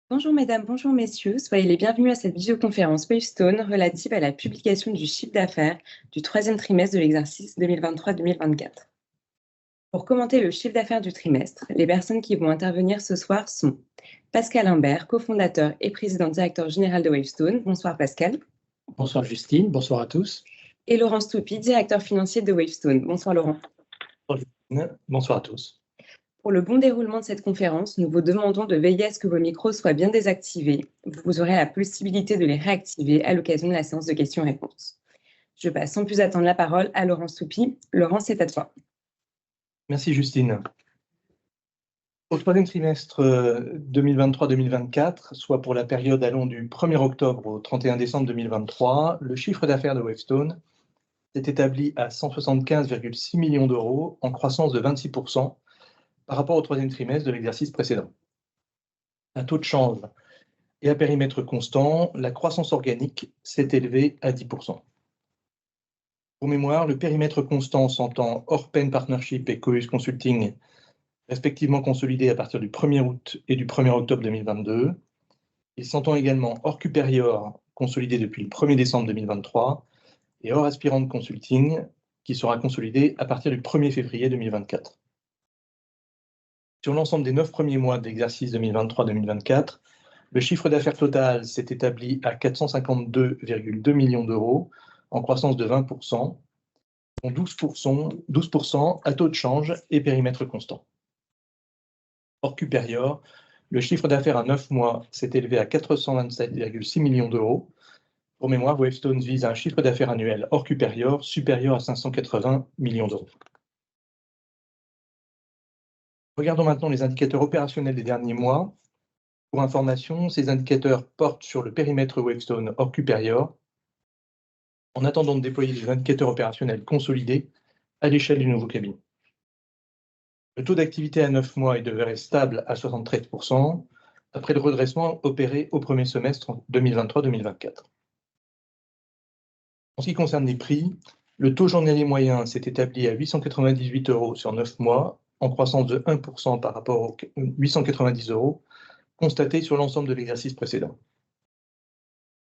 Bonjour mesdames, bonjour messieurs, soyez les bienvenus à cette visioconférence Wavestone relative à la publication du chiffre d'affaires du troisième trimestre de l'exercice 2023-2024. Pour commenter le chiffre d'affaires du trimestre, les personnes qui vont intervenir ce soir sont Pascal Imbert, cofondateur et président directeur général de Wavestone. Bonsoir Pascal. Bonsoir Justine, bonsoir à tous. Et Laurent Stoupy, directeur financier de Wavestone. Bonsoir Laurent. Bonsoir Justine, bonsoir à tous. Pour le bon déroulement de cette conférence, nous vous demandons de veiller à ce que vos micros soient bien désactivés. Vous aurez la possibilité de les réactiver à l'occasion de la séance de questions-réponses. Je passe sans plus attendre la parole à Laurent Stoupy. Laurent, c'est à toi. Merci Justine. Au troisième trimestre 2023-2024, soit pour la période allant du 1er octobre au 31 décembre 2023, le chiffre d'affaires de Wavestone s'est établi à 175,6 millions d'euros, en croissance de 26% par rapport au troisième trimestre de l'exercice précédent. À taux de change et à périmètre constant, la croissance organique s'est élevée à 10%. Pour mémoire, le périmètre constant s'entend Orpen Partnership et Cohus Consulting, respectivement consolidés à partir du 1er août et du 1er octobre 2022. Il s'entend également Orcuperior, consolidé depuis le 1er décembre 2023, et Or Aspirant Consulting, qui sera consolidé à partir du 1er février 2024. Sur l'ensemble des 9 premiers mois de l'exercice 2023-2024, le chiffre d'affaires total s'est établi à 452,2 millions d'euros, en croissance de 20%, dont 12% à taux de change et périmètre constant. Orcuperior, le chiffre d'affaires à 9 mois s'est élevé à 427,6 millions d'euros. Pour mémoire, Wavestone vise un chiffre d'affaires annuel Orcuperior supérieur à 580 millions d'euros. Regardons maintenant les indicateurs opérationnels des derniers mois. Pour information, ces indicateurs portent sur le périmètre Wavestone Orcuperior, en attendant de déployer les indicateurs opérationnels consolidés à l'échelle du nouveau cabinet. Le taux d'activité à 9 mois est demeuré stable à 73%, après le redressement opéré au premier semestre 2023-2024. En ce qui concerne les prix, le taux journalier moyen s'est établi à 898 € sur 9 mois, en croissance de 1% par rapport aux 890 € constatés sur l'ensemble de l'exercice précédent.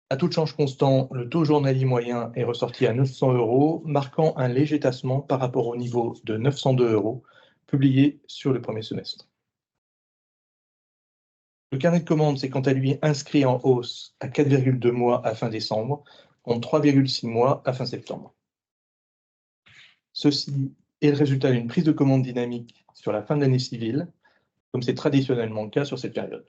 À taux de change constant, le taux journalier moyen est ressorti à 900 €, marquant un léger tassement par rapport au niveau de 902 € publié sur le premier semestre. Le carnet de commandes s'est quant à lui inscrit en hausse à 4,2 mois à fin décembre, contre 3,6 mois à fin septembre. Ceci est le résultat d'une prise de commande dynamique sur la fin de l'année civile, comme c'est traditionnellement le cas sur cette période.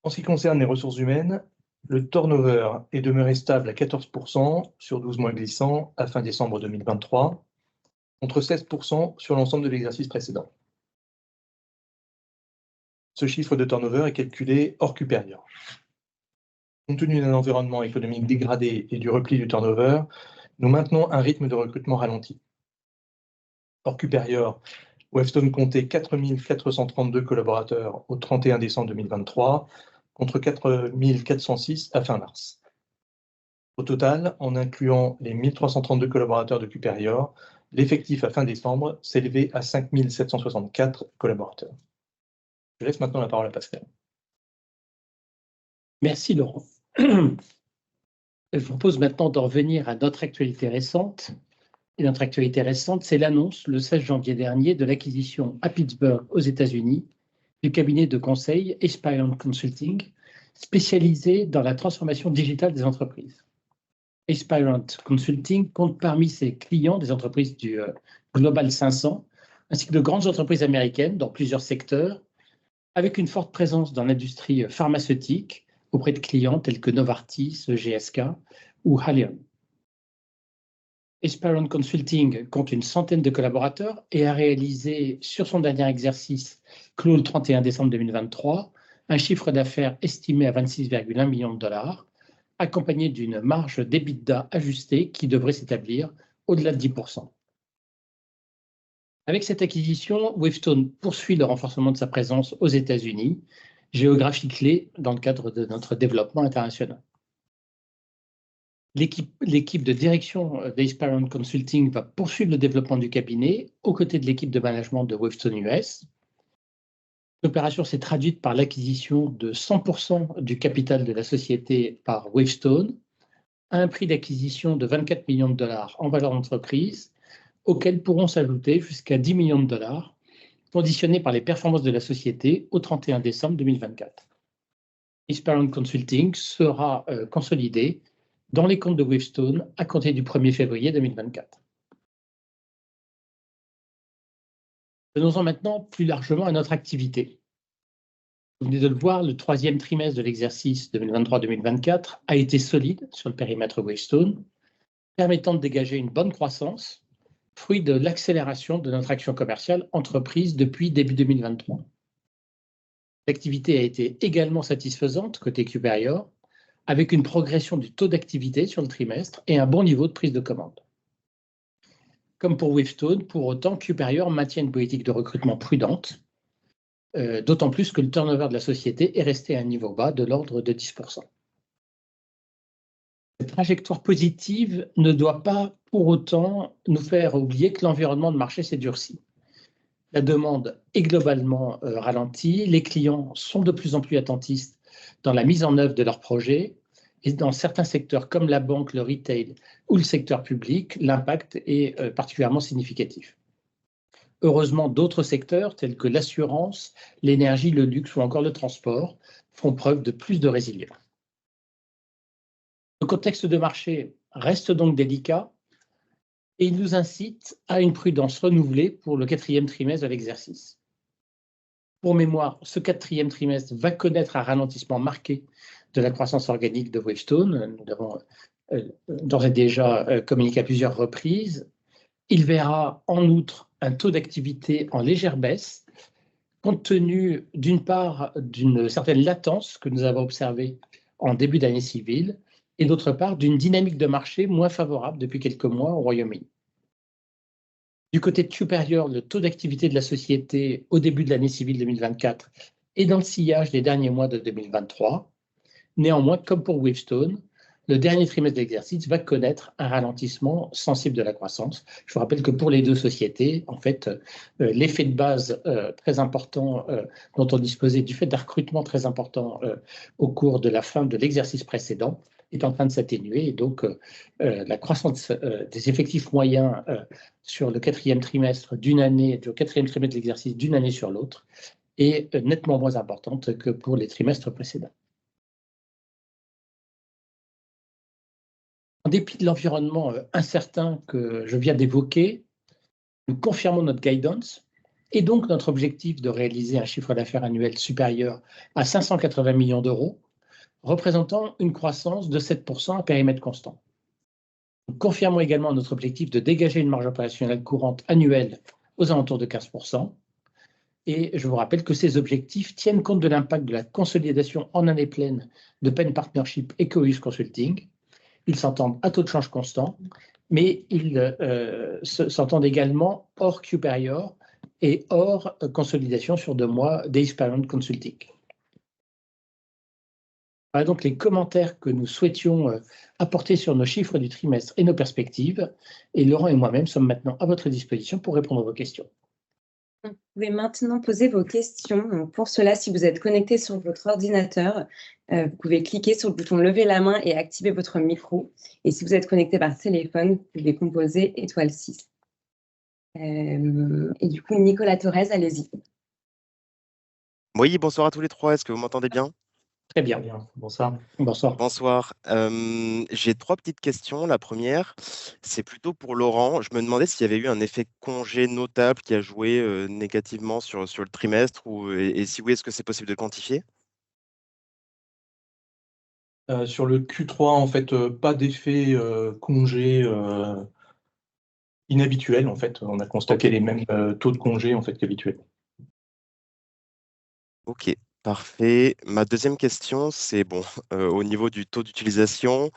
En ce qui concerne les ressources humaines, le turnover est demeuré stable à 14% sur 12 mois glissants à fin décembre 2023, contre 16% sur l'ensemble de l'exercice précédent. Ce chiffre de turnover est calculé hors Orcuperior. Compte tenu d'un environnement économique dégradé et du repli du turnover, nous maintenons un rythme de recrutement ralenti. Orcuperior, Wavestone comptait 4 432 collaborateurs au 31 décembre 2023, contre 4 406 à fin mars. Au total, en incluant les 1 332 collaborateurs de Cuperior, l'effectif à fin décembre s'élevait à 5 764 collaborateurs. Je laisse maintenant la parole à Pascal. Merci Laurent. Je vous propose maintenant d'en revenir à notre actualité récente. Et notre actualité récente, c'est l'annonce le 16 janvier dernier de l'acquisition à Pittsburgh, aux États-Unis, du cabinet de conseil Aspirant Consulting, spécialisé dans la transformation digitale des entreprises. Aspirant Consulting compte parmi ses clients des entreprises du Global 500, ainsi que de grandes entreprises américaines dans plusieurs secteurs, avec une forte présence dans l'industrie pharmaceutique auprès de clients tels que Novartis, GSK ou Haleon. Aspirant Consulting compte une centaine de collaborateurs et a réalisé sur son dernier exercice, clos le 31 décembre 2023, un chiffre d'affaires estimé à 26,1 millions de dollars, accompagné d'une marge d'EBITDA ajustée qui devrait s'établir au-delà de 10%. Avec cette acquisition, Wavestone poursuit le renforcement de sa présence aux États-Unis, géographie clé dans le cadre de notre développement international. L'équipe de direction d'Aspirant Consulting va poursuivre le développement du cabinet aux côtés de l'équipe de management de Wavestone US. L'opération s'est traduite par l'acquisition de 100% du capital de la société par Wavestone, à un prix d'acquisition de 24 millions de dollars en valeur d'entreprise, auxquels pourront s'ajouter jusqu'à 10 millions de dollars, conditionnés par les performances de la société au 31 décembre 2024. Eastparent Consulting sera consolidé dans les comptes de Wavestone à compter du 1er février 2024. Venons-en maintenant plus largement à notre activité. Vous venez de le voir, le troisième trimestre de l'exercice 2023-2024 a été solide sur le périmètre Wavestone, permettant de dégager une bonne croissance, fruit de l'accélération de notre action commerciale entreprise depuis début 2023. L'activité a été également satisfaisante côté Superior, avec une progression du taux d'activité sur le trimestre et un bon niveau de prise de commande. Comme pour Wavestone, pour autant, Superior maintient une politique de recrutement prudente, d'autant plus que le turnover de la société est resté à un niveau bas de l'ordre de 10%. Cette trajectoire positive ne doit pas pour autant nous faire oublier que l'environnement de marché s'est durci. La demande est globalement ralentie, les clients sont de plus en plus attentistes dans la mise en œuvre de leurs projets et dans certains secteurs comme la banque, le retail ou le secteur public, l'impact est particulièrement significatif. Heureusement, d'autres secteurs tels que l'assurance, l'énergie, le luxe ou encore le transport font preuve de plus de résilience. Le contexte de marché reste donc délicat et il nous incite à une prudence renouvelée pour le quatrième trimestre de l'exercice. Pour mémoire, ce quatrième trimestre va connaître un ralentissement marqué de la croissance organique de Wavestone. Nous l'avons d'ores et déjà communiqué à plusieurs reprises. Il verra en outre un taux d'activité en légère baisse, compte tenu d'une part d'une certaine latence que nous avons observée en début d'année civile et d'autre part d'une dynamique de marché moins favorable depuis quelques mois au Royaume-Uni. Du côté de Superior, le taux d'activité de la société au début de l'année civile 2024 est dans le sillage des derniers mois de 2023. Néanmoins, comme pour Wavestone, le dernier trimestre de l'exercice va connaître un ralentissement sensible de la croissance. Je vous rappelle que pour les deux sociétés, en fait, l'effet de base très important dont on disposait du fait d'un recrutement très important au cours de la fin de l'exercice précédent est en train de s'atténuer et donc la croissance des effectifs moyens sur le quatrième trimestre d'une année, du quatrième trimestre de l'exercice d'une année sur l'autre est nettement moins importante que pour les trimestres précédents. En dépit de l'environnement incertain que je viens d'évoquer, nous confirmons notre guidance et donc notre objectif de réaliser un chiffre d'affaires annuel supérieur à 580 millions d'euros, représentant une croissance de 7% à périmètre constant. Nous confirmons également notre objectif de dégager une marge opérationnelle courante annuelle aux alentours de 15%. Et je vous rappelle que ces objectifs tiennent compte de l'impact de la consolidation en année pleine de Penn Partnership et Coeus Consulting. Ils s'entendent à taux de change constant, mais ils s'entendent également hors Superior et hors consolidation sur 2 mois d'Eastparent Consulting. Voilà donc les commentaires que nous souhaitions apporter sur nos chiffres du trimestre et nos perspectives. Et Laurent et moi-même sommes maintenant à votre disposition pour répondre à vos questions. Vous pouvez maintenant poser vos questions. Donc pour cela, si vous êtes connecté sur votre ordinateur, vous pouvez cliquer sur le bouton lever la main et activer votre micro. Et si vous êtes connecté par téléphone, vous pouvez composer étoile 6. Et du coup, Nicolas Thorez, allez-y. Oui, bonsoir à tous les trois. Est-ce que vous m'entendez bien? Très bien. Bonsoir. Bonsoir. Bonsoir. J'ai 3 petites questions. La première, c'est plutôt pour Laurent. Je me demandais s'il y avait eu un effet congé notable qui a joué négativement sur le trimestre et si oui, est-ce que c'est possible de quantifier? Sur le Q3, en fait, pas d'effet congé inhabituel. En fait, on a constaté les mêmes taux de congé en fait qu'habituel. Ok, parfait. Ma deuxième question, c'est bon, au niveau du taux d'utilisation.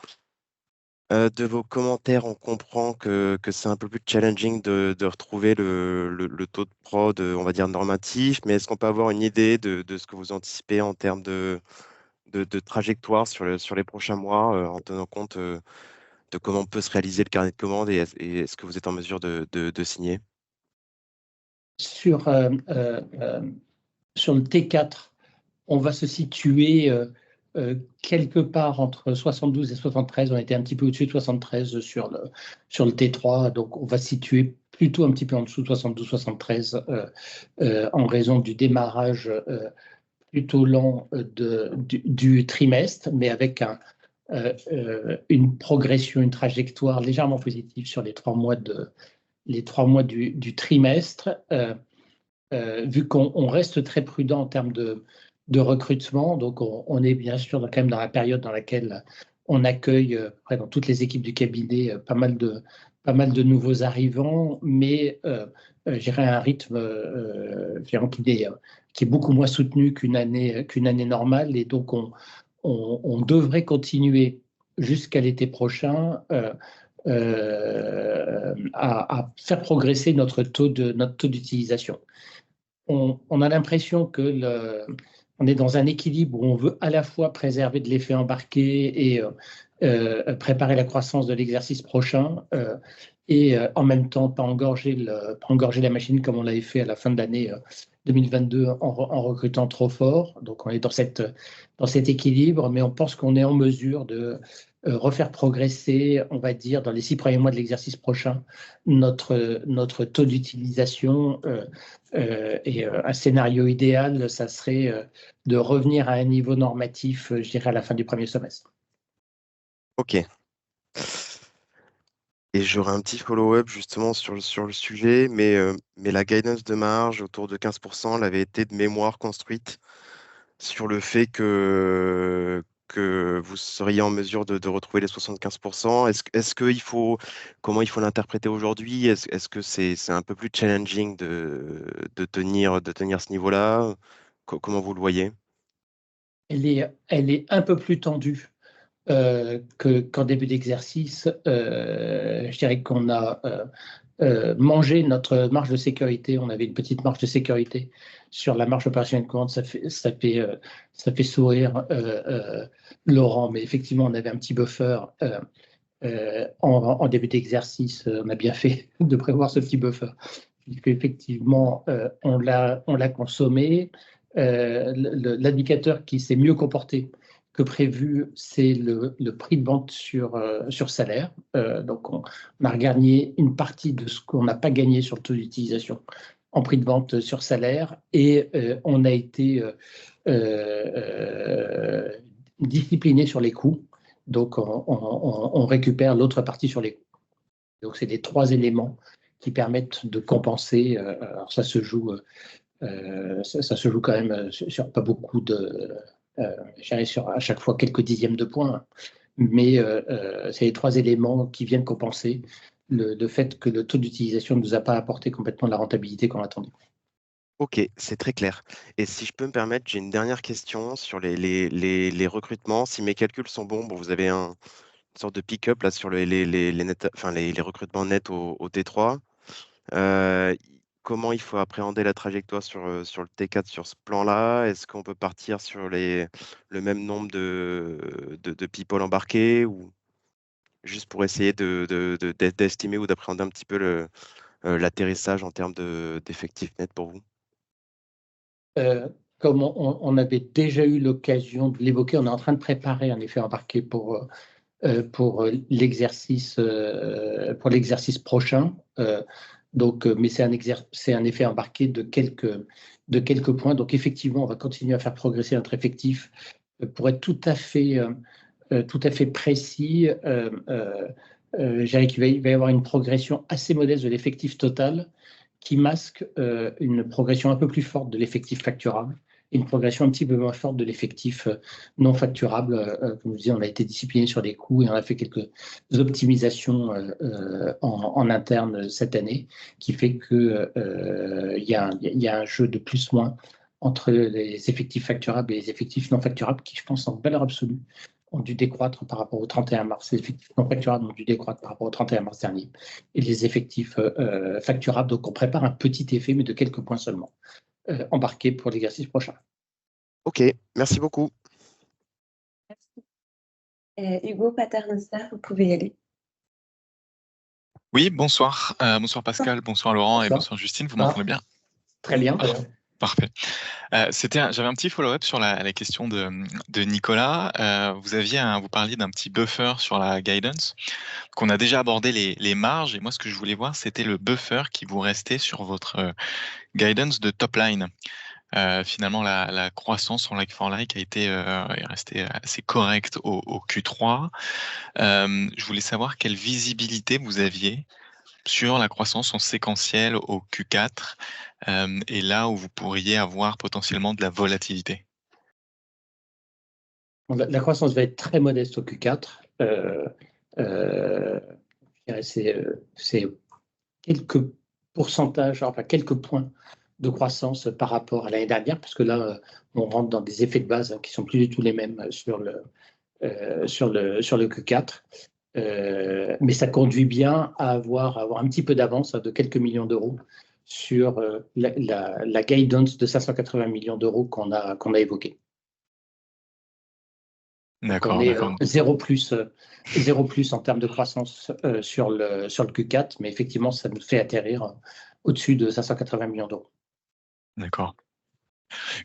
De vos commentaires, on comprend que c'est un peu plus challenging de retrouver le taux de prod, on va dire, normatif, mais est-ce qu'on peut avoir une idée de ce que vous anticipez en termes de trajectoire sur les prochains mois, en tenant compte de comment peut se réaliser le carnet de commandes et est-ce que vous êtes en mesure de signer? Sur sur le T4, on va se situer quelque part entre 72 et 73. On était un petit peu au-dessus de 73 sur le T3. Donc, on va se situer plutôt un petit peu en dessous de 72-73 en raison du démarrage plutôt lent du trimestre, mais avec une progression, une trajectoire légèrement positive sur les 3 mois du trimestre. Vu qu'on reste très prudent en termes de recrutement, donc on est bien sûr quand même dans la période dans laquelle on accueille dans toutes les équipes du cabinet pas mal de nouveaux arrivants, mais j'irai à un rythme qui est beaucoup moins soutenu qu'une année normale, et donc on devrait continuer jusqu'à l'été prochain à faire progresser notre taux d'utilisation. On a l'impression que on est dans un équilibre où on veut à la fois préserver de l'effet embarqué et préparer la croissance de l'exercice prochain et en même temps pas engorger la machine comme on l'avait fait à la fin de l'année 2022 en recrutant trop fort. Donc on est dans cet équilibre, mais on pense qu'on est en mesure de refaire progresser, on va dire, dans les 6 premiers mois de l'exercice prochain, notre taux d'utilisation. Et un scénario idéal, ça serait de revenir à un niveau normatif, je dirais, à la fin du premier semestre. Ok. Et j'aurais un petit follow-up justement sur le sujet, mais la guidance de marge autour de 15%, elle avait été de mémoire construite sur le fait que vous seriez en mesure de retrouver les 75%. Comment il faut l'interpréter aujourd'hui? Est-ce que c'est un peu plus challenging de tenir ce niveau-là? Comment vous le voyez? Elle est un peu plus tendue qu'en début d'exercice. Je dirais qu'on a mangé notre marge de sécurité. On avait une petite marge de sécurité sur la marge opérationnelle courante. Ça fait sourire Laurent, mais effectivement, on avait un petit buffer en début d'exercice. On a bien fait de prévoir ce petit buffer, puisque effectivement, on l'a consommé. L'indicateur qui s'est mieux comporté que prévu, c'est le prix de vente sur salaire. Donc, on a regagné une partie de ce qu'on n'a pas gagné sur le taux d'utilisation en prix de vente sur salaire, et on a été discipliné sur les coûts. Donc, on récupère l'autre partie sur les coûts. Donc, c'est les 3 éléments qui permettent de compenser. Alors, ça se joue quand même sur pas beaucoup j'arrive sur à chaque fois quelques dixièmes de points, mais c'est les 3 éléments qui viennent compenser le fait que le taux d'utilisation ne nous a pas apporté complètement la rentabilité qu'on attendait. Ok, c'est très clair. Et si je peux me permettre, j'ai une dernière question sur les recrutements. Si mes calculs sont bons, vous avez une sorte de pick-up là sur les recrutements nets au T3. Comment il faut appréhender la trajectoire sur le T4 sur ce plan-là? Est-ce qu'on peut partir sur le même nombre de people embarqués, ou juste pour essayer d'estimer ou d'appréhender un petit peu l'atterrissage en termes d'effectifs nets pour vous? Comme on avait déjà eu l'occasion de l'évoquer, on est en train de préparer un effet embarqué pour l'exercice prochain. Mais c'est un effet embarqué de quelques points. Donc effectivement, on va continuer à faire progresser notre effectif. Pour être tout à fait précis, je dirais qu'il va y avoir une progression assez modeste de l'effectif total qui masque une progression un peu plus forte de l'effectif facturable et une progression un petit peu moins forte de l'effectif non facturable. Comme je disais, on a été discipliné sur les coûts et on a fait quelques optimisations en interne cette année, qui fait qu'il y a un jeu de plus-moins entre les effectifs facturables et les effectifs non facturables qui, je pense, en valeur absolue, ont dû décroître par rapport au 31 mars. Les effectifs non facturables ont dû décroître par rapport au 31 mars dernier. Et les effectifs facturables, donc on prépare un petit effet, mais de quelques points seulement, embarqués pour l'exercice prochain. Ok, merci beaucoup. Merci. Hugo Paternoster, vous pouvez y aller. Oui, bonsoir. Bonsoir Pascal, bonsoir Laurent et bonsoir Justine. Vous m'entendez bien? Très bien. Parfait. J'avais un petit follow-up sur la question de Nicolas. Vous parliez d'un petit buffer sur la guidance. Qu'on a déjà abordé les marges, et moi, ce que je voulais voir, c'était le buffer qui vous restait sur votre guidance de top line. Finalement, la croissance en like-for-like est restée assez correcte au Q3. Je voulais savoir quelle visibilité vous aviez sur la croissance en séquentiel au Q4 et là où vous pourriez avoir potentiellement de la volatilité. La croissance va être très modeste au Q4. Je dirais c'est quelques pourcentages, enfin quelques points de croissance par rapport à l'année dernière, parce que là, on rentre dans des effets de base qui sont plus du tout les mêmes sur le Q4. Mais ça conduit bien à avoir un petit peu d'avance de quelques millions d'euros sur la guidance de 580 millions d'euros qu'on a évoquée. D'accord, on est d'accord. 0 plus en termes de croissance sur le Q4, mais effectivement, ça nous fait atterrir au-dessus de 580 millions d'euros. D'accord.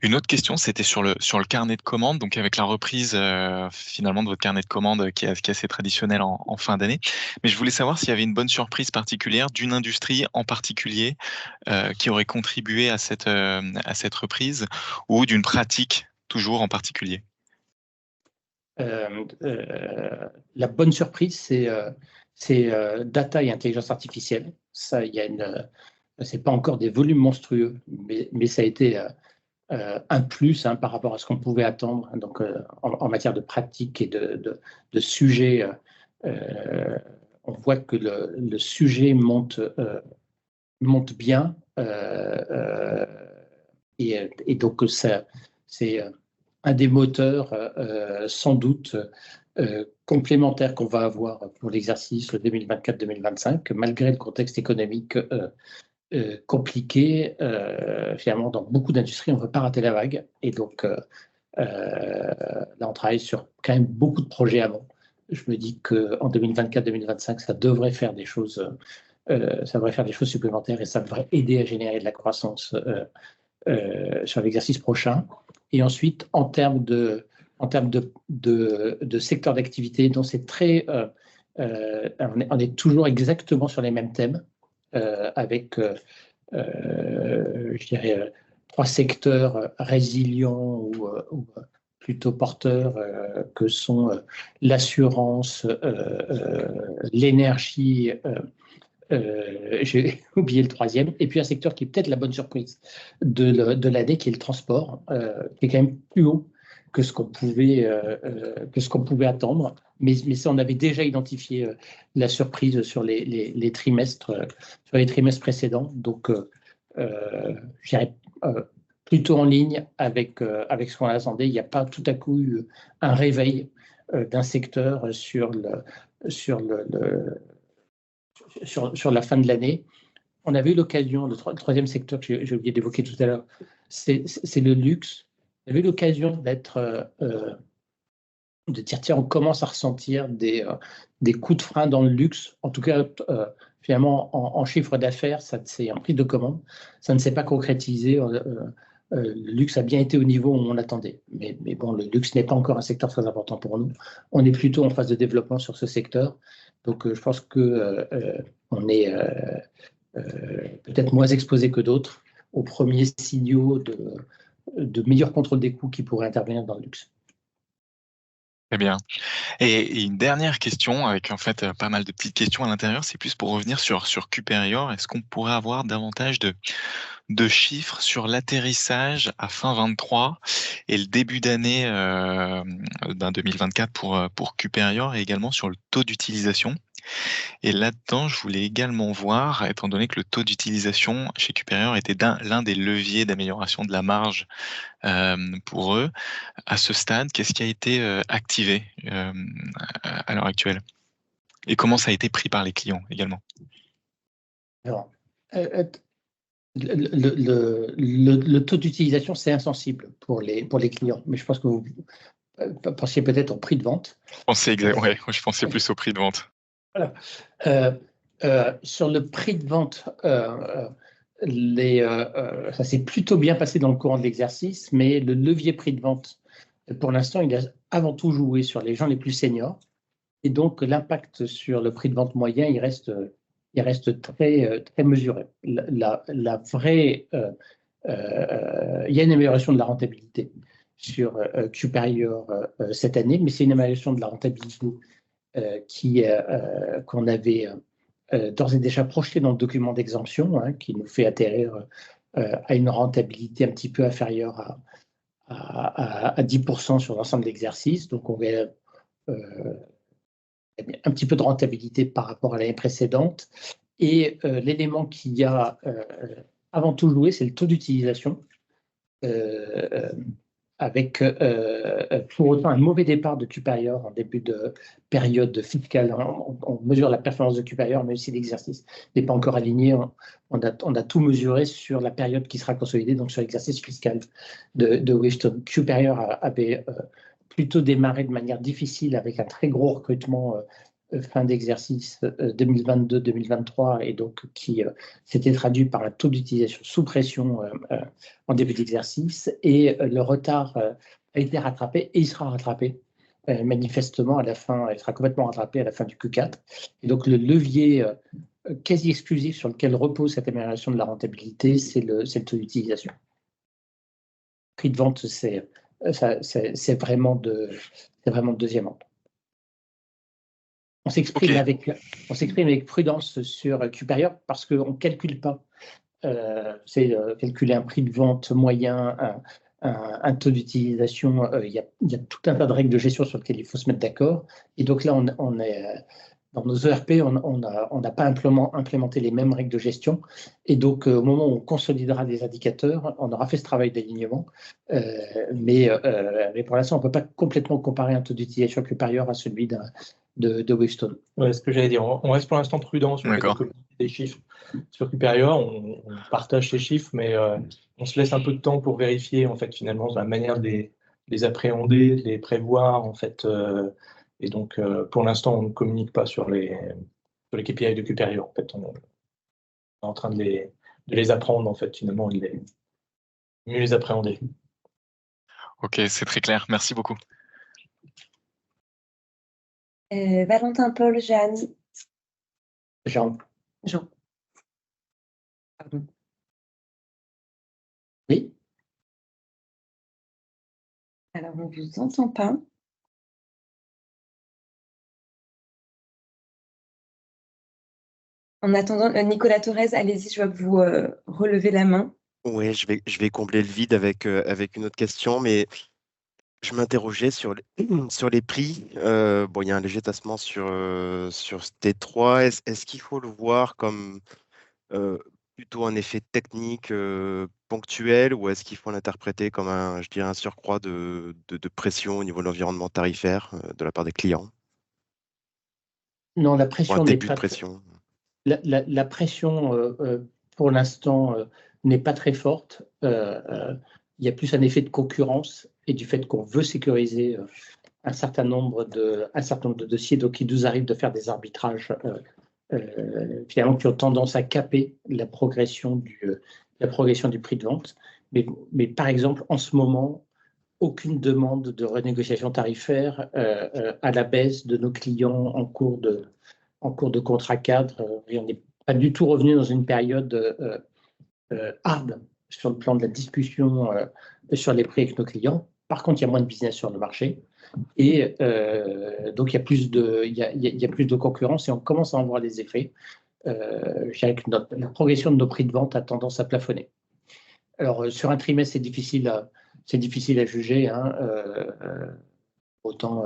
Une autre question, c'était sur le carnet de commandes, donc avec la reprise finalement de votre carnet de commandes qui est assez traditionnel en fin d'année. Mais je voulais savoir s'il y avait une bonne surprise particulière d'une industrie en particulier qui aurait contribué à cette reprise ou d'une pratique toujours en particulier. La bonne surprise, c'est data et intelligence artificielle. Ça, c'est pas encore des volumes monstrueux, mais ça a été un plus par rapport à ce qu'on pouvait attendre. Donc, en matière de pratique et de sujet, on voit que le sujet monte bien. Et donc, c'est un des moteurs sans doute complémentaires qu'on va avoir pour l'exercice 2024-2025, malgré le contexte économique compliqué. Finalement, dans beaucoup d'industries, on ne veut pas rater la vague. Et donc, là, on travaille sur quand même beaucoup de projets avant. Je me dis qu'en 2024-2025, ça devrait faire des choses supplémentaires et ça devrait aider à générer de la croissance sur l'exercice prochain. Et ensuite, en termes de secteur d'activité, dont c'est très... on est toujours exactement sur les mêmes thèmes, avec, je dirais, 3 secteurs résilients ou plutôt porteurs que sont l'assurance, l'énergie, j'ai oublié le 3e, et puis un secteur qui est peut-être la bonne surprise de l'année, qui est le transport, qui est quand même plus haut que ce qu'on pouvait attendre. Mais ça, on avait déjà identifié la surprise sur les trimestres précédents. Donc, je dirais plutôt en ligne avec ce qu'on attendait. Il n'y a pas tout à coup eu un réveil d'un secteur sur la fin de l'année. On avait eu l'occasion, le 3e secteur que j'ai oublié d'évoquer tout à l'heure, c'est le luxe. On avait eu l'occasion de dire, tiens, on commence à ressentir des coups de frein dans le luxe. En tout cas, finalement, en chiffre d'affaires, c'est en prise de commande. Ça ne s'est pas concrétisé. Le luxe a bien été au niveau où on l'attendait. Mais bon, le luxe n'est pas encore un secteur très important pour nous. On est plutôt en phase de développement sur ce secteur. Donc, je pense qu'on est peut-être moins exposé que d'autres aux premiers signaux de meilleur contrôle des coûts qui pourraient intervenir dans le luxe. Très bien. Et une dernière question, avec en fait pas mal de petites questions à l'intérieur, c'est plus pour revenir sur Qperior. Est-ce qu'on pourrait avoir davantage de chiffres sur l'atterrissage à fin 23 et le début d'année 2024 pour Qperior, et également sur le taux d'utilisation? Et là-dedans, je voulais également voir, étant donné que le taux d'utilisation chez Qperior était l'un des leviers d'amélioration de la marge pour eux, à ce stade, qu'est-ce qui a été activé à l'heure actuelle? Et comment ça a été pris par les clients également? Alors, le taux d'utilisation, c'est insensible pour les clients, mais je pense que vous pensiez peut-être au prix de vente. Je pensais plus au prix de vente. Voilà. Sur le prix de vente, ça s'est plutôt bien passé dans le courant de l'exercice, mais le levier prix de vente, pour l'instant, il a avant tout joué sur les gens les plus seniors. Et donc, l'impact sur le prix de vente moyen, il reste très, très mesuré. Il y a une amélioration de la rentabilité sur Superior cette année, mais c'est une amélioration de la rentabilité qu'on avait d'ores et déjà projeté dans le document d'exemption, hein, qui nous fait atterrir à une rentabilité un petit peu inférieure à 10% sur l'ensemble de l'exercice. Donc, on va un petit peu de rentabilité par rapport à l'année précédente. Et l'élément qui a avant tout joué, c'est le taux d'utilisation, avec pour autant un mauvais départ de Superior en début de période fiscale. On mesure la performance de Superior, même si l'exercice n'est pas encore aligné. On a tout mesuré sur la période qui sera consolidée, donc sur l'exercice fiscal de Wavestone. Superior avait plutôt démarré de manière difficile avec un très gros recrutement fin d'exercice 2022-2023 et donc qui s'était traduit par un taux d'utilisation sous pression en début d'exercice et le retard a été rattrapé et il sera rattrapé manifestement à la fin, il sera complètement rattrapé à la fin du Q4. Et donc le levier quasi exclusif sur lequel repose cette amélioration de la rentabilité, c'est le taux d'utilisation. Prix de vente, c'est vraiment de deuxième ordre. On s'exprime avec prudence sur Superior parce qu'on ne calcule pas. C'est calculer un prix de vente moyen, un taux d'utilisation. Il y a tout un tas de règles de gestion sur lesquelles il faut se mettre d'accord. Et donc là, on est dans nos ERP, on n'a pas implémenté les mêmes règles de gestion. Et donc, au moment où on consolidera des indicateurs, on aura fait ce travail d'alignement. Mais pour l'instant, on ne peut pas complètement comparer un taux d'utilisation supérieur à celui de Wavestone. Ouais, ce que j'allais dire, on reste pour l'instant prudent sur les chiffres sur Superior, on partage ces chiffres, mais on se laisse un peu de temps pour vérifier en fait finalement la manière de les appréhender, de les prévoir en fait, et donc pour l'instant on ne communique pas sur les KPI de Superior. En fait, on est en train de les apprendre en fait finalement, mieux les appréhender. Ok, c'est très clair. Merci beaucoup. Valentin, Paul, Jeanne. Jean. Pardon. Oui. Alors, on ne vous entend pas. En attendant, Nicolas Torres, allez-y, je vois que vous relevez la main. Oui, je vais combler le vide avec une autre question, mais je m'interrogeais sur les prix. Bon, il y a un léger tassement sur T3. Est-ce qu'il faut le voir comme plutôt un effet technique ponctuel ou est-ce qu'il faut l'interpréter comme un surcroît de pression au niveau de l'environnement tarifaire de la part des clients? Non, la Ou un pression n'est début pas. de pression? La pression, pour l'instant, n'est pas très forte. Il y a plus un effet de concurrence et du fait qu'on veut sécuriser un certain nombre de dossiers, donc il nous arrive de faire des arbitrages finalement qui ont tendance à caper la progression du prix de vente. Mais par exemple, en ce moment, aucune demande de renégociation tarifaire à la baisse de nos clients en cours de contrat cadre. Et on n'est pas du tout revenu dans une période hard sur le plan de la discussion sur les prix avec nos clients. Par contre, il y a moins de business sur le marché. Et donc, il y a plus de concurrence et on commence à en voir des effets. Je dirais que la progression de nos prix de vente a tendance à plafonner. Alors, sur un trimestre, c'est difficile à juger. Hein, autant,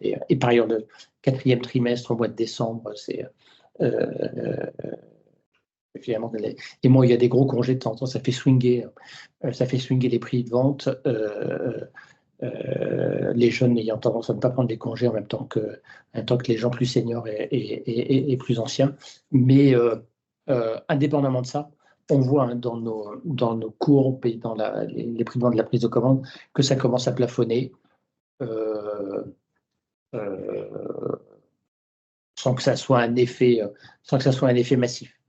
et par ailleurs, le quatrième trimestre au mois de décembre, c'est finalement, et moi, il y a des gros congés de temps en temps, ça fait swinger les prix de vente. Les jeunes ayant tendance à ne pas prendre des congés en même temps que les gens plus seniors et plus anciens. Mais indépendamment de ça, on voit hein, dans nos courbes et dans les prix de vente de la prise de commande que ça commence à plafonner sans que ça soit un effet massif.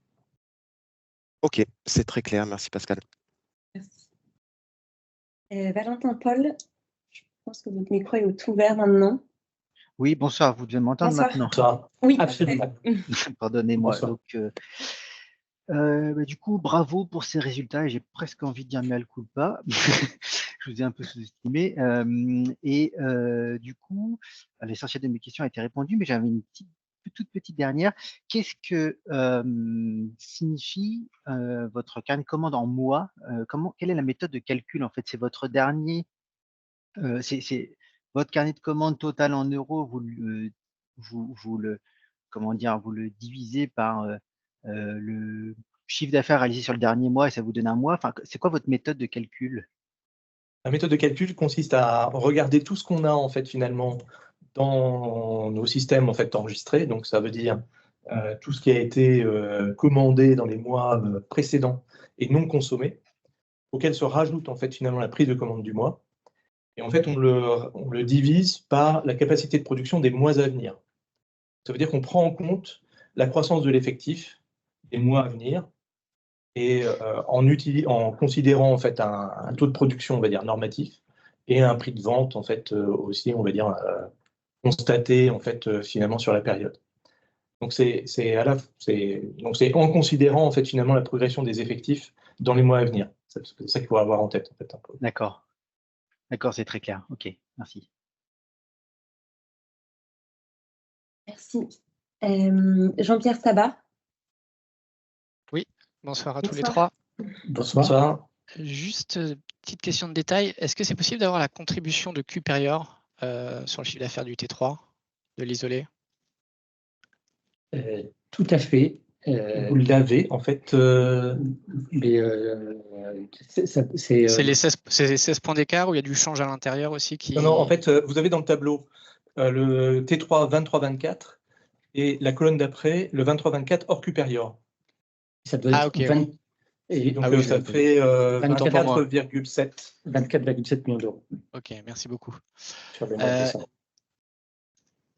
Ok, c'est très clair. Merci Pascal. Merci. Valentin Paul, je pense que votre micro est ouvert maintenant. Oui, bonsoir, vous devez m'entendre Bonsoir. maintenant. Ça, Oui, Absolument. Pardonnez-moi. Bonsoir. Donc, du coup, bravo pour ces résultats et j'ai presque envie de dire mea culpa. Je vous ai un peu sous-estimé. Du coup, l'essentiel de mes questions a été répondu, mais j'avais une toute petite dernière. Qu'est-ce que signifie votre carnet de commande en mois? Quelle est la méthode de calcul en fait? C'est votre dernier, c'est votre carnet de commande total en euros. Vous le divisez par le chiffre d'affaires réalisé sur le dernier mois et ça vous donne un mois. Enfin, c'est quoi votre méthode de calcul? la méthode de calcul consiste à regarder tout ce qu'on a en fait finalement dans nos systèmes en fait enregistrés. Donc ça veut dire tout ce qui a été commandé dans les mois précédents et non consommé, auquel se rajoute en fait finalement la prise de commande du mois. Et en fait, on le divise par la capacité de production des mois à venir. Ça veut dire qu'on prend en compte la croissance de l'effectif des mois à venir et en considérant en fait un taux de production, on va dire, normatif et un prix de vente en fait aussi, on va dire, constaté en fait finalement sur la période. Donc c'est en considérant en fait finalement la progression des effectifs dans les mois à venir. C'est ça qu'il faut avoir en tête en fait un peu. D'accord. D'accord, c'est très clair. Ok, merci. Merci. Jean-Pierre Sabat. Oui, bonsoir à tous les Bonsoir. trois. Bonsoir. Ça, Juste petite question de détail, est-ce que c'est possible d'avoir la contribution de Q-Périor sur le chiffre d'affaires du T3, de l'isoler? Tout à fait. vous l'avez en fait. Mais C'est les 16 points d'écart où il y a du change à l'intérieur aussi qui... Non, en fait, vous avez dans le tableau le T3 23-24 et la colonne d'après, le 23-24 hors Q-Périor. ça doit Ah, être ok. 20, et Donc Ah oui, ça je- fait 24,7 24,7. millions d'euros Ok, merci beaucoup. sur le mois de décembre.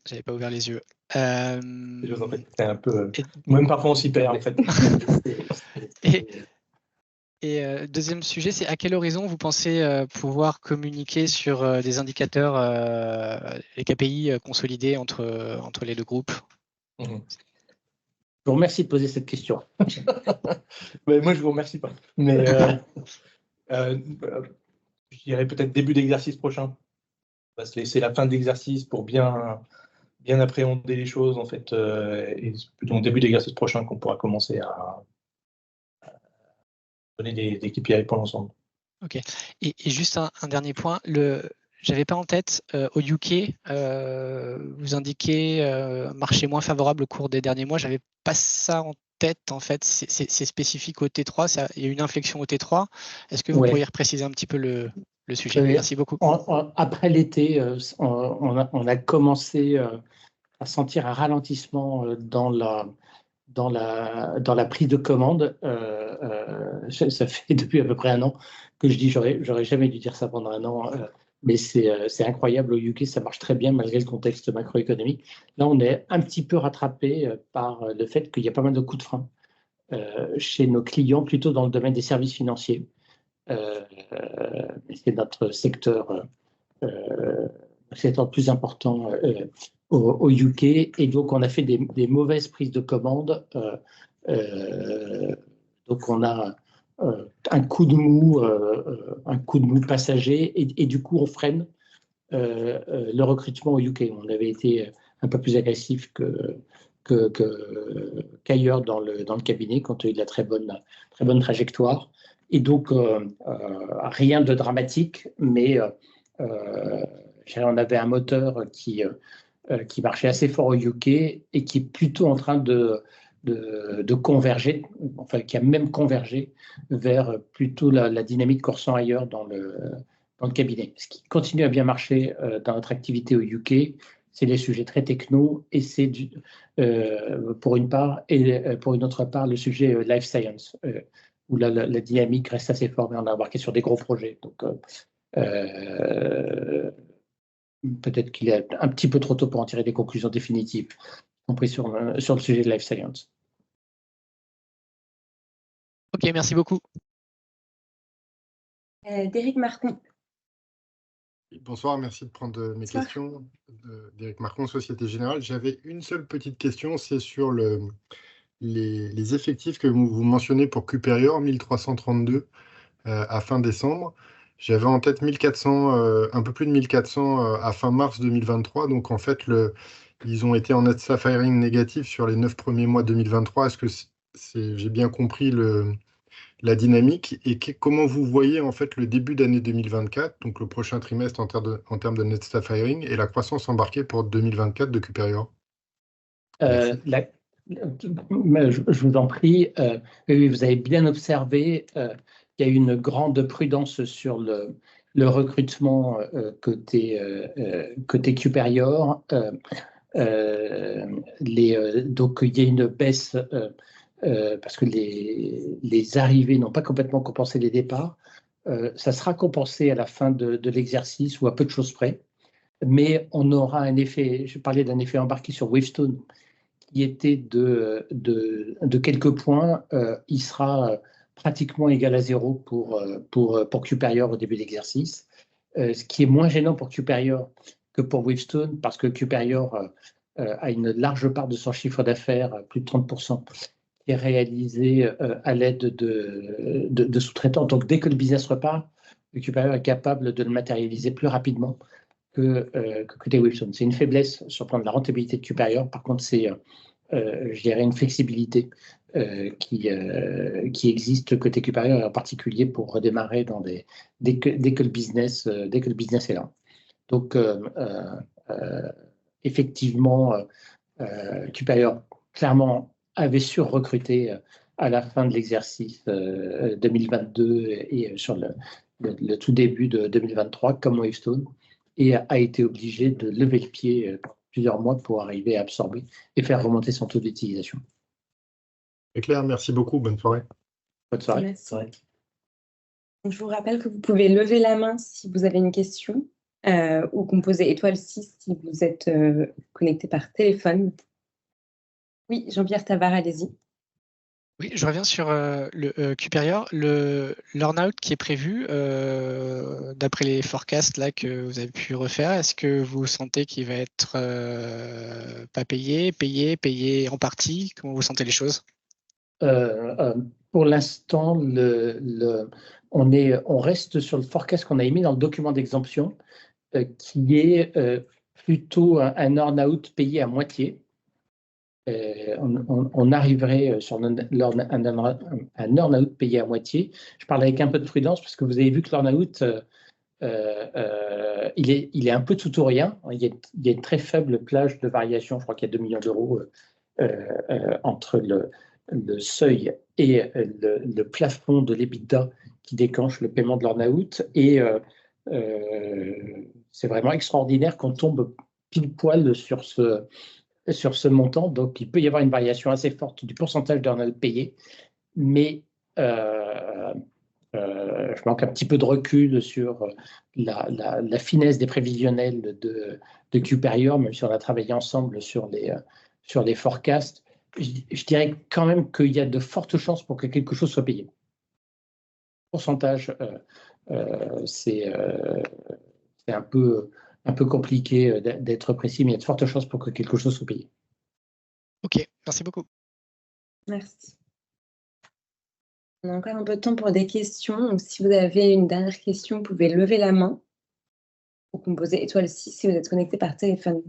J'avais pas ouvert les yeux. Je vous en prie, c'est un peu. Et- Moi-même parfois on s'y perd en fait. Deuxième sujet, c'est à quel horizon vous pensez pouvoir communiquer sur des indicateurs, les KPI consolidés entre les deux groupes? Mhm. Je vous remercie de poser cette question. Mais moi je vous remercie pas. Mais je dirais peut-être début d'exercice prochain. On va se laisser la fin d'exercice pour bien appréhender les choses en fait. Et c'est plutôt en début d'exercice prochain qu'on pourra commencer à donner des KPI pour l'ensemble. Ok. Et juste un dernier point, j'avais pas en tête, au UK, vous indiquez marché moins favorable au cours des derniers mois. J'avais pas ça en tête en fait. C'est spécifique au T3. Il y a une inflexion au T3. Est-ce que vous Ouais. pourriez repréciser un petit peu le sujet? Oui. Merci beaucoup. Après l'été, on a commencé à sentir un ralentissement dans la prise de commande. Ça fait depuis à peu près un an que je dis, j'aurais jamais dû dire ça pendant un an, mais c'est incroyable. Au UK, ça marche très bien malgré le contexte macroéconomique. Là, on est un petit peu rattrapé par le fait qu'il y a pas mal de coups de frein chez nos clients, plutôt dans le domaine des services financiers. C'est notre secteur le plus important au UK, et donc on a fait des mauvaises prises de commande. Donc on a un coup de mou passager, et du coup on freine le recrutement au UK. On avait été un peu plus agressif qu'ailleurs dans le cabinet, compte tenu de la très bonne trajectoire. Et donc rien de dramatique, mais on avait un moteur qui marchait assez fort au UK et qui est plutôt en train de converger, enfin qui a même convergé vers plutôt la dynamique qu'on ressent ailleurs dans le cabinet. Ce qui continue à bien marcher dans notre activité au UK, c'est les sujets très techno, et c'est pour une part, et pour une autre part, le sujet life science, où la dynamique reste assez forte, mais on a embarqué sur des gros projets. Donc, peut-être qu'il est un petit peu trop tôt pour en tirer des conclusions définitives, y compris sur le sujet de life science. Ok, merci beaucoup. D'Éric Marcon. Bonsoir, merci de prendre mes Bonsoir. questions. D'Éric Marcon, Société Générale. J'avais une seule petite question, c'est sur les effectifs que vous mentionnez pour Cuperior, 1332 à fin décembre. J'avais en tête 1400, un peu plus de 1400 à fin mars 2023. Donc en fait, ils ont été en net staff hiring négatif sur les 9 premiers mois 2023. Est-ce que j'ai bien compris la dynamique et comment vous voyez en fait le début d'année 2024, donc le prochain trimestre en termes de net staff hiring et la croissance embarquée pour 2024 de Cuperior? Je vous en prie, oui, vous avez bien observé qu'il y a eu une grande prudence sur le recrutement côté Cuperior. Donc il y a une baisse parce que les arrivées n'ont pas complètement compensé les départs. Ça sera compensé à la fin de l'exercice ou à peu de choses près. Mais on aura un effet, je parlais d'un effet embarqué sur Wavestone, qui était de quelques points. Il sera pratiquement égal à 0 pour Cuperior au début de l'exercice. Ce qui est moins gênant pour Cuperior que pour Wavestone, parce que Cuperior a une large part de son chiffre d'affaires, plus de 30%, qui est réalisé à l'aide de sous-traitants. Donc, dès que le business repart, le Cuperior est capable de le matérialiser plus rapidement que côté Wavestone. C'est une faiblesse sur le plan de la rentabilité de Cuperior. Par contre, c'est, je dirais, une flexibilité qui existe côté Cuperior, et en particulier pour redémarrer dès que le business est là. Donc, effectivement, Cuperior, clairement, avait surrecruté à la fin de l'exercice 2022 et sur le tout début de 2023, comme Wavestone, et a été obligé de lever le pied plusieurs mois pour arriver à absorber et faire remonter son taux d'utilisation. C'est clair, merci beaucoup, bonne soirée. Bonne soirée. Merci. Donc, je vous rappelle que vous pouvez lever la main si vous avez une question ou composer étoile 6 si vous êtes connecté par téléphone. Oui, Jean-Pierre Tavard, allez-y. Oui, je reviens sur le Cuperior, le l'earn-out qui est prévu d'après les forecasts là que vous avez pu refaire. Est-ce que vous sentez qu'il va être pas payé en partie? Comment vous sentez les choses? Pour l'instant, on reste sur le forecast qu'on a émis dans le document d'exemption, qui est plutôt un earn-out payé à moitié. On arriverait sur un earn-out payé à moitié. Je parle avec un peu de prudence parce que vous avez vu que l'earn-out, il est un peu de tout ou rien. Il y a une très faible plage de variation. Je crois qu'il y a 2 millions d'euros entre le seuil et le plafond de l'EBITDA qui déclenche le paiement de l'earn-out. Et c'est vraiment extraordinaire qu'on tombe pile poil sur ce montant. Donc, il peut y avoir une variation assez forte du pourcentage d'earn-out payé, mais je manque un petit peu de recul sur la finesse des prévisionnels de Cuperior, même si on a travaillé ensemble sur les forecasts. Je dirais quand même qu'il y a de fortes chances pour que quelque chose soit payé. Pourcentage, c'est un peu compliqué d'être précis, mais il y a de fortes chances pour que quelque chose soit payé. Ok, merci beaucoup. Merci. On a encore un peu de temps pour des questions. Donc, si vous avez une dernière question, vous pouvez lever la main ou composer étoile 6 si vous êtes connecté par téléphone.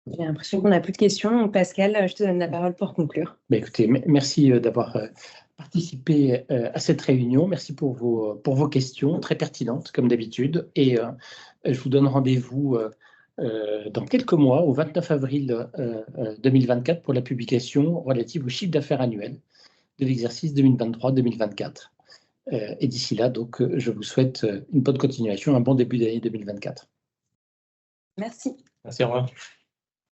J'ai l'impression qu'on n'a plus de questions. Donc, Pascal, je te donne la parole pour conclure. Écoutez, merci d'avoir participé à cette réunion. Merci pour vos questions très pertinentes, comme d'habitude. Et je vous donne rendez-vous dans quelques mois, au 29 avril 2024, pour la publication relative au chiffre d'affaires annuel de l'exercice 2023-2024. Et d'ici là, donc, je vous souhaite une bonne continuation, un bon début d'année 2024. Merci. Merci, au revoir.